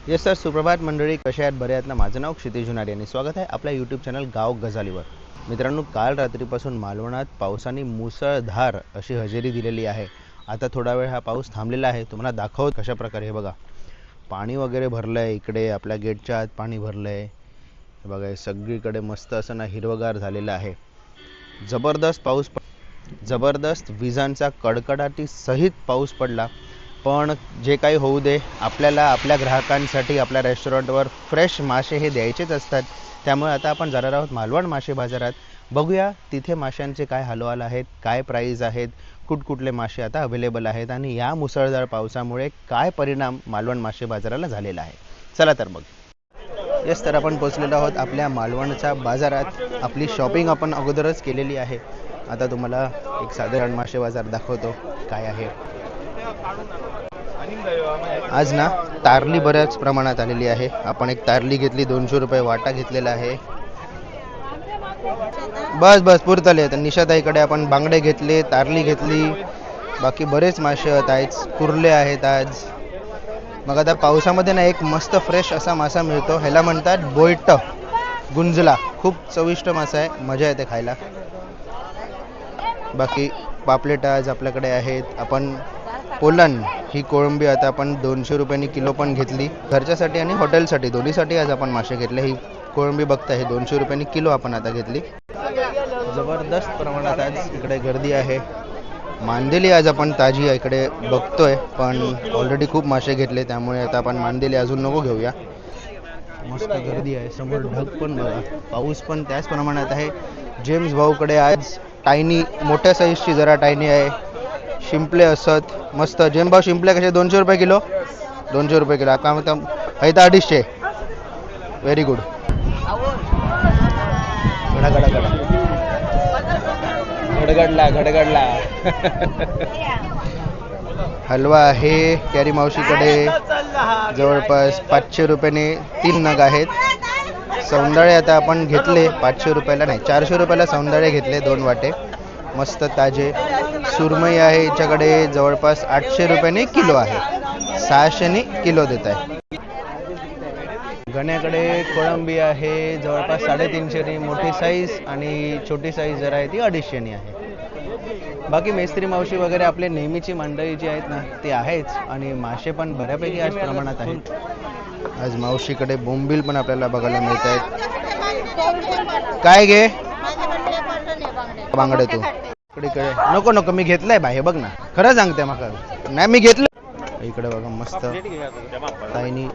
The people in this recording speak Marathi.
येस सर, सुप्रभात मंडळी, कशा आहेत? बरे आहेत ना? माझं नाव क्षितिज जुनार आणि स्वागत आहे आपल्या यूट्यूब चॅनल गाव गजालीवर. मित्रांनो, काल रात्रीपासून मालवणात पावसाने मुसळधार अशी हजेरी दिलेली आहे. आता थोडा वेळ हा पाऊस थांबलेला आहे. तुम्हाला दाखवत कशा प्रकारे. हे बघा, पाणी वगैरे भरलं आहे. इकडे आपल्या गेटच्या आत पाणी भरलं आहे. हे बघा, हे सगळीकडे मस्त असं ना हिरवगार झालेलं आहे. जबरदस्त विजांचा कडकडाटी सहित पाऊस पडला. पण जे काही होऊ दे, आपल्याला आपल्या ग्राहकांसाठी आपल्या रेस्टॉरंटवर फ्रेश मासे हे द्यायचेच असतात. त्यामुळे आता आपण जाणार आहोत मालवण मासे बाजारात. बघूया तिथे माशांचे काय हालवाल आहेत, काय प्राईज आहेत, कुठकुठले मासे आता अवेलेबल आहेत आणि या मुसळधार पावसामुळे काय परिणाम मालवण मासे बाजाराला झालेला आहे. चला तर मग. येस, तर आपण पोचलेलो आहोत आपल्या मालवणच्या बाजारात. आपली शॉपिंग आपण अगोदरच केलेली आहे. आता तुम्हाला एक साधारण मासे बाजार दाखवतो काय आहे. आज ना तारली बऱ्याच प्रमाणात आलेली आहे. आपण एक तारली घेतली, 200 रुपये वाटा घेतलेला आहे. बस पुरतले. तर निशाताईकडे आपण बांगडे घेतले, तारली घेतली, बाकी बरेच मासे आहेत. कुर्ले आहेत आज. मग आता पावसामध्ये ना एक मस्त फ्रेश असा मासा मिळतो, ह्याला म्हणतात बोईट गुंजला. खूप चविष्ट मासा आहे, मजा येते खायला. बाकी पापलेट आज आपल्याकडे आहेत. आपण पोलन ही कोळंबी आता आपण 200 रुपयांनी किलो पण घेतली, घरच्यासाठी आणि हॉटेलसाठी दोन्हीसाठी आज आपण मासे घेतले. ही कोळंबी बघता, ही 200 रुपयांनी किलो आपण आता घेतली. जबरदस्त प्रमाणात आज इकडे गर्दी आहे. मांदेली आज आपण ताजी इकडे बघतोय, पण ऑलरेडी खूप मासे घेतले, त्यामुळे आता आपण मांदेली अजून नको घेऊया. मस्त गर्दी आहे. समोर ढग पण बघा, पाऊस पण त्याच प्रमाणात आहे. जेम्स भाऊकडे आज टायनी, मोठ्या साईजची जरा टायनी आहे. शिंपले असत मस्त. जेम्स भाऊ, शिंपले कसे? 200 रुपये किलो. 200 रुपये किलो. आता मग तर 250. Very good. घडगडला हलवा आहे कॅरी मावशीकडे. जवळपास 500 रुपयाने 3 नग आहेत. सौंदाळे आता आपण घेतले 500 रुपयाला, नाही 400 रुपयाला सौंदाळे घेतले 2 वाटे, मस्त ताजे. सुरमई आहे याच्याकडे, जवळपास 800 रुपयाने किलो आहे. 600ने किलो देत आहे. गण्याकडे कोळंबी आहे, जवळपास 350 मोठी साईज, आणि छोटी साईज जरा आहे ती 250 आहे. बाकी मेस्त्री मावशी वगैरे आपले नेहमीची मंडळी जी आहेत ना ती आहेच, आणि मासे पण बऱ्यापैकी आज प्रमाणात आहेत. आज मावशीकडे बोंबील पण आपल्याला बघायला मिळत आहेत. काय घे बांगडे? तू इकडे नको मी घेतलंय बाई, हे बघ ना, खरं सांगते. मग नाही मी घेतलं. इकडे बघा, मस्त ताईनी